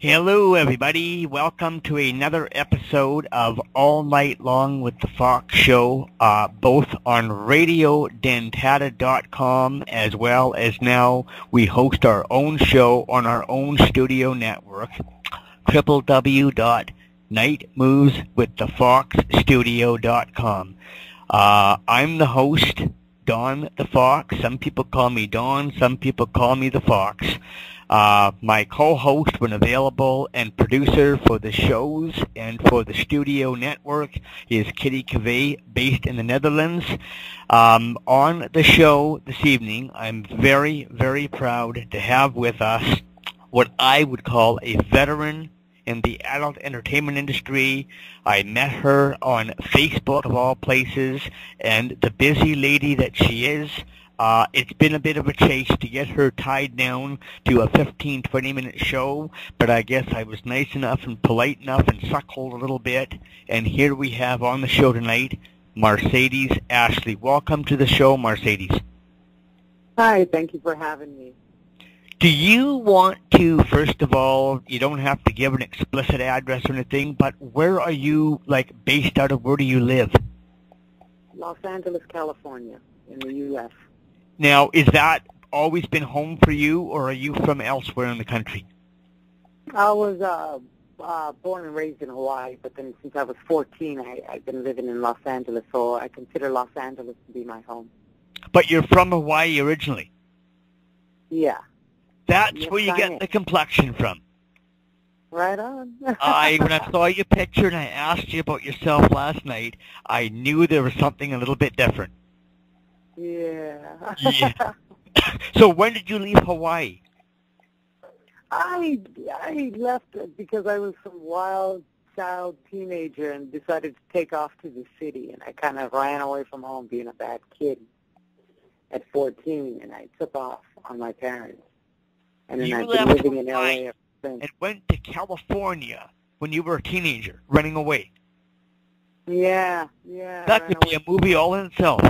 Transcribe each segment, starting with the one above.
Hello, everybody. Welcome to another episode of All Night Long with the Fox Show, both on radiodentata.com as well as now we host our own show on our own studio network, www.nightmoveswiththefoxstudio.com. I'm the host, Don the Fox. Some people call me Don, some people call me the Fox. My co-host when available and producer for the shows and for the studio network is Kitty Cavey, based in the Netherlands. On the show this evening, I'm very, very proud to have with us what I would call a veteran in the adult entertainment industry. I met her on Facebook, of all places, and the busy lady that she is, it's been a bit of a chase to get her tied down to a 15, 20-minute show, but I guess I was nice enough and polite enough and suckled a little bit, and here we have on the show tonight, Mercedes Ashley. Welcome to the show, Mercedes. Hi, thank you for having me. Do you want to, first of all, you don't have to give an explicit address or anything, but where are you, based out of? Where do you live? Los Angeles, California, in the U.S. Now, is that always been home for you, or are you from elsewhere in the country? I was born and raised in Hawaii, but then since I was 14, I've been living in Los Angeles, so I consider Los Angeles to be my home. But you're from Hawaii originally? Yeah. That's yes, where you get the complexion from. Right on. When I saw your picture and I asked you about yourself last night, I knew there was something a little bit different. Yeah. Yeah. So when did you leave Hawaii? I left because I was some wild child teenager and decided to take off to the city, and I kind of ran away from home being a bad kid at 14, and I took off on my parents. And then I've been living in L.A. ever since. And went to California when you were a teenager, running away. Yeah. That could be a movie all in itself.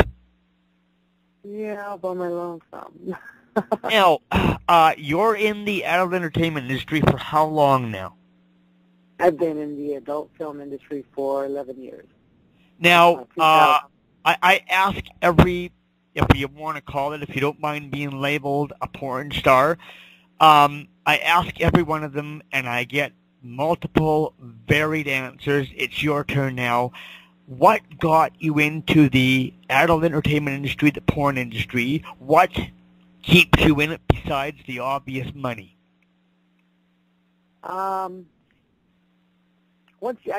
Yeah, all by my lonesome. Now, you're in the adult entertainment industry for how long now? I've been in the adult film industry for 11 years. Now, I ask every, if you want to call it, if you don't mind being labeled a porn star, I ask every one of them, and I get multiple varied answers. It's your turn now. What got you into the adult entertainment industry, the porn industry? What keeps you in it besides the obvious money? I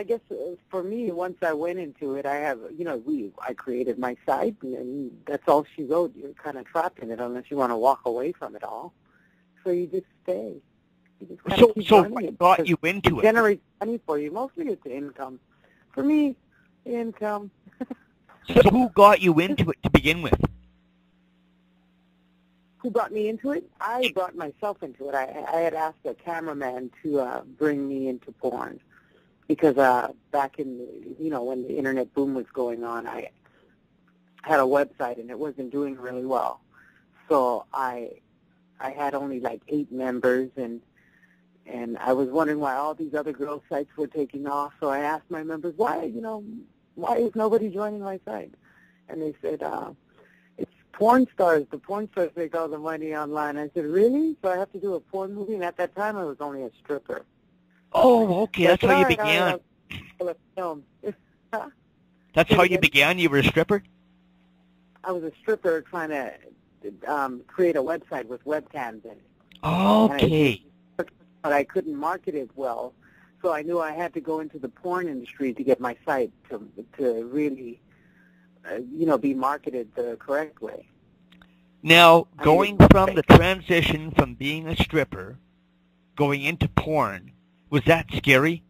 guess for me, once I went into it, I created my site, and that's all she wrote. You're kind of trapped in it unless you want to walk away from it all. So you just stay. You just so what got you into it? It generates money for you. Mostly it's income. For me, income. So who got you into it to begin with? Who brought me into it? I brought myself into it. I had asked a cameraman to bring me into porn because back in when the internet boom was going on, I had a website and it wasn't doing really well. So I had only 8 members, and I was wondering why all these other girl sites were taking off. So I asked my members, why is nobody joining my site? And they said, it's porn stars. The porn stars make all the money online. I said, really? So I have to do a porn movie? And at that time, I was only a stripper. Oh, okay. That's how you began. That's how you began? You were a stripper? I was a stripper trying to create a website with webcams in it. Okay. But I couldn't market it well, so I knew I had to go into the porn industry to get my site to really, be marketed the correct way. Now, going from the transition from being a stripper, going into porn, was that scary?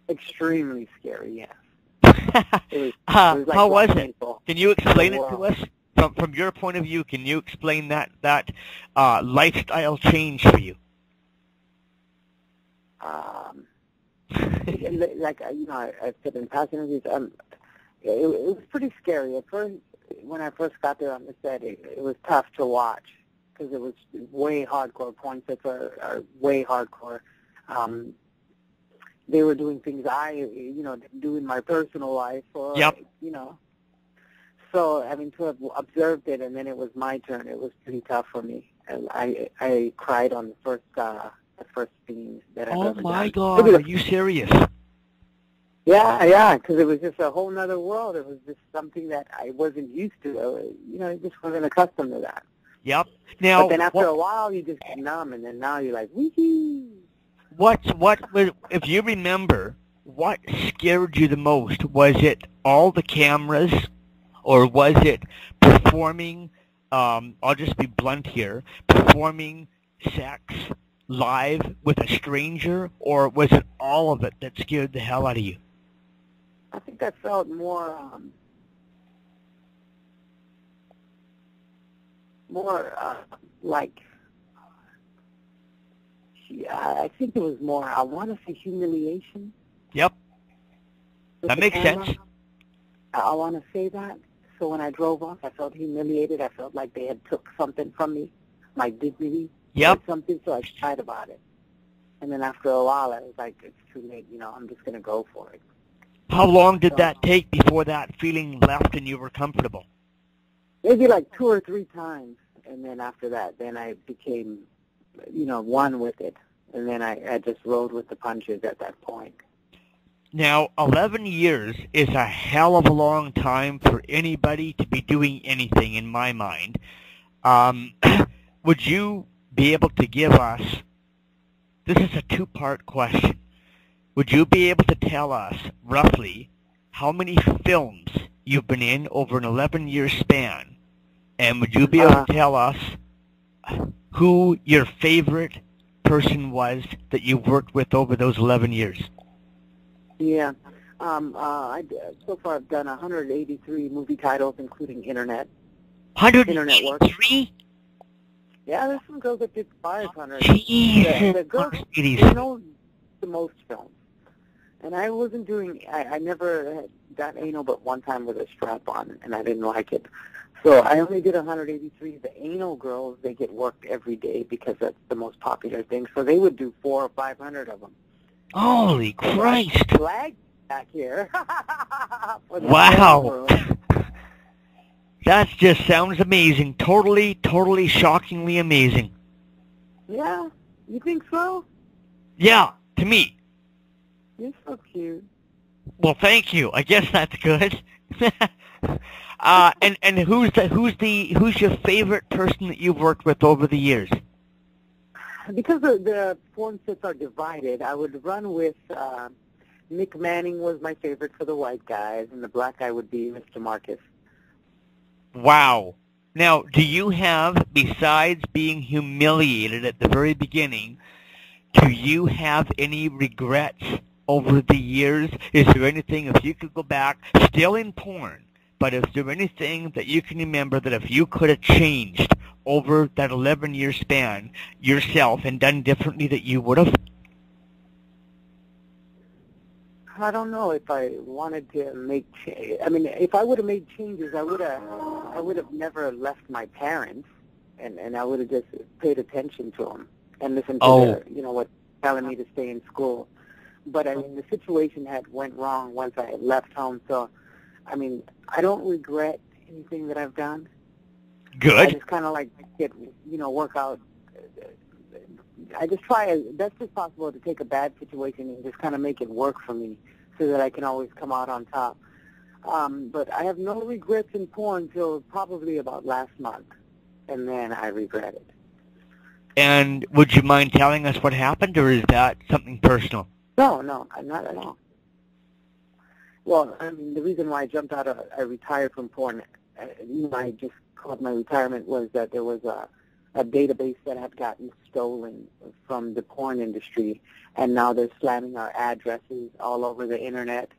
Extremely scary, yes. How was it? Can you explain it to us? From your point of view, can you explain that lifestyle change for you? I said in past interviews, it was pretty scary. At first, when I first got there on the set, it was tough to watch because it was way hardcore. Porn sets are way hardcore. They were doing things I, didn't do in my personal life, or, Yep. So, to have observed it, and then it was my turn, it was pretty tough for me. And I cried on the first scene that I've ever done. Oh, my God. Are you serious? Yeah, because it was just a whole nother world. It was just something that I wasn't used to. I just wasn't accustomed to that. Yep. Now, but then after a while, you just get numb, and then now you're like, wee-hee. If you remember, what scared you the most? Was it all the cameras, or was it performing, I'll just be blunt here, performing sex live with a stranger, or was it all of it that scared the hell out of you? I think that felt more like, I think it was more, I want to say humiliation. Yep. That makes sense. I want to say that. So when I drove off, I felt humiliated. I felt like they had took something from me, my dignity. Yep. Or something, so I cried about it. And then after a while, I was like, it's too late, I'm just going to go for it. How long did that take before that feeling left and you were comfortable? Maybe like 2 or 3 times. And then after that, then I became, one with it. And then I just rode with the punches at that point. Now, 11 years is a hell of a long time for anybody to be doing anything, in my mind. Would you be able to give us, this is a 2-part question, would you be able to tell us roughly how many films you've been in over an 11-year span? And would you be able to tell us who your favorite person was that you worked with over those 11 years? Yeah. So far I've done 183 movie titles, including internet. 183? Yeah, there's some girls that did 500. Jeez. The girls, they know the most films. And I wasn't doing, I never got anal but one time with a strap on, and I didn't like it. So I only did 183. The anal girls, they get worked every day because that's the most popular thing. So they would do 400 or 500 of them. Holy Christ. Flag back here. Wow. That just sounds amazing. Totally, shockingly amazing. Yeah, you think so? Yeah, to me. You're so cute. Well, thank you. I guess that's good. And who's your favorite person that you've worked with over the years? Because the porn sets are divided, I would run with Nick Manning was my favorite for the white guys, and the black guy would be Mr. Marcus. Wow. Now, do you have, besides being humiliated at the very beginning, do you have any regrets over the years? Is there anything, if you could go back, still in porn, but is there anything that you can remember that if you could have changed over that 11-year span yourself and done differently that you would have? I don't know if I wanted to make. If I would have made changes, I would have never left my parents, and I would have just paid attention to them and listened to their, what telling me to stay in school. But the situation had went wrong once I had left home. So, I don't regret anything that I've done. Good. I just kind of work out. I just try as best as possible to take a bad situation and just kind of make it work for me so that I can always come out on top. But I have no regrets in porn until probably about last month, and then I regret it. And would you mind telling us what happened, or is that something personal? No, not at all. Well, the reason why I retired from porn, I just called my retirement was that there was a database that had gotten stolen from the porn industry, and now they're slamming our addresses all over the internet.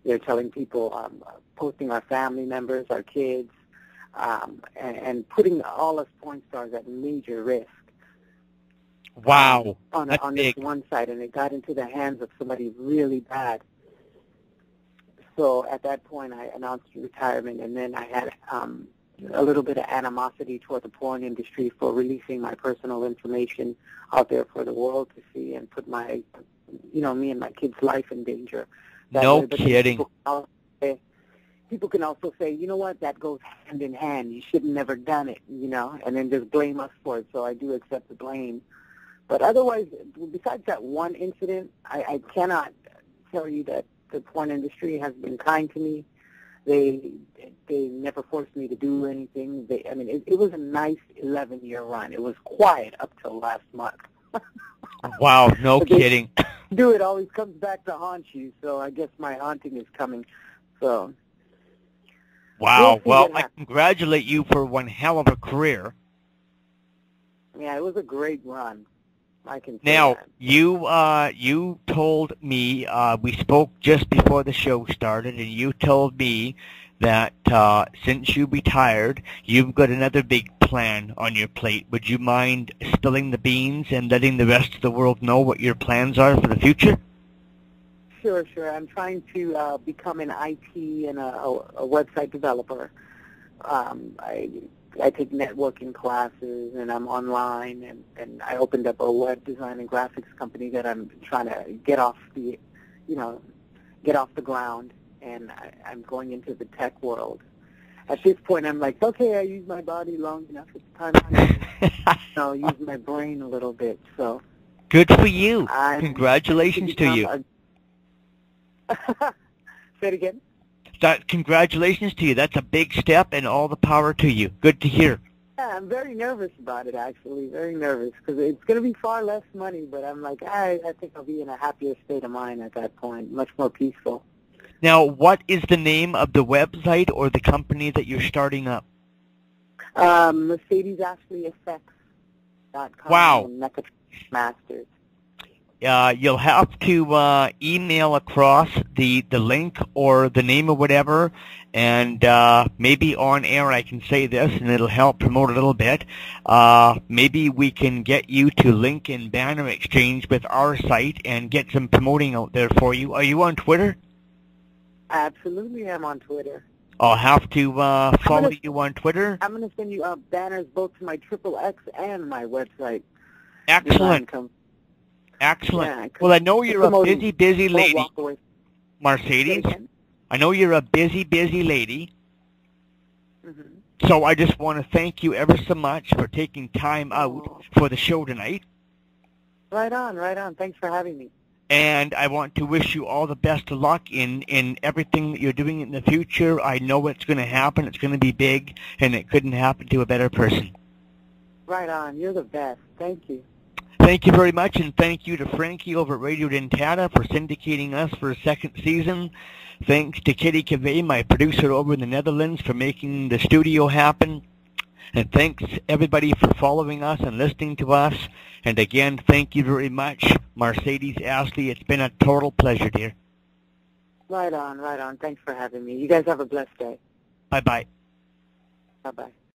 They're telling people, posting our family members, our kids, and putting all us porn stars at major risk. Wow. On this one site, and it got into the hands of somebody really bad. So at that point, I announced retirement, and then I had a little bit of animosity toward the porn industry for releasing my personal information out there for the world to see and put my, me and my kids' life in danger. No kidding. People can also say, you know what, that goes hand in hand. You should have never done it, and then just blame us for it. So I do accept the blame. But otherwise, besides that one incident, I cannot tell you that the porn industry has been kind to me. They never forced me to do anything. It was a nice 11-year run. It was quiet up till last month. Wow, no kidding. It always comes back to haunt you, so I guess my haunting is coming. So. Wow, well, I congratulate you for one hell of a career. Yeah, it was a great run. I can say now, that. You told me, we spoke just before the show started, and you told me that since you retired, you've got another big plan on your plate. Would you mind spilling the beans and letting the rest of the world know what your plans are for the future? Sure. I'm trying to become an IT and a website developer. I take networking classes, and I'm online, and I opened up a web design and graphics company that I'm trying to get off the ground, and I'm going into the tech world. At this point, I'm like, okay, I use my body long enough. It's time to use my brain a little bit. So good for you. Congratulations to you. Say it again. Congratulations to you. That's a big step, and all the power to you. Good to hear. Yeah, I'm very nervous about it, actually. Very nervous, because it's going to be far less money, but I'm like, I think I'll be in a happier state of mind at that point, much more peaceful. Now, what is the name of the website or the company that you're starting up? MercedesAshleyEffects.com. Wow. Masters. You'll have to email across the link or the name or whatever, and maybe on air I can say this, and it'll help promote a little bit. Maybe we can get you to link in banner exchange with our site and get some promoting out there for you. Are you on Twitter? Absolutely, I'm on Twitter. I'll have to follow you on Twitter. I'm going to send you banners both to my XXX and my website. Excellent. Excellent. Yeah, well, I know you're a busy lady, Mercedes. I know you're a busy lady. Mm-hmm. So I just want to thank you ever so much for taking time out for the show tonight. Right on. Thanks for having me. And I want to wish you all the best of luck in everything that you're doing in the future. I know it's going to happen. It's going to be big, and it couldn't happen to a better person. Right on. You're the best. Thank you. Thank you very much, and thank you to Frankie over at Radio Dentata for syndicating us for a second season. Thanks to Kitty Cavey, my producer over in the Netherlands, for making the studio happen. And thanks, everybody, for following us and listening to us. And again, thank you very much, Mercedes Ashley. It's been a total pleasure, dear. Right on. Thanks for having me. You guys have a blessed day. Bye-bye. Bye-bye.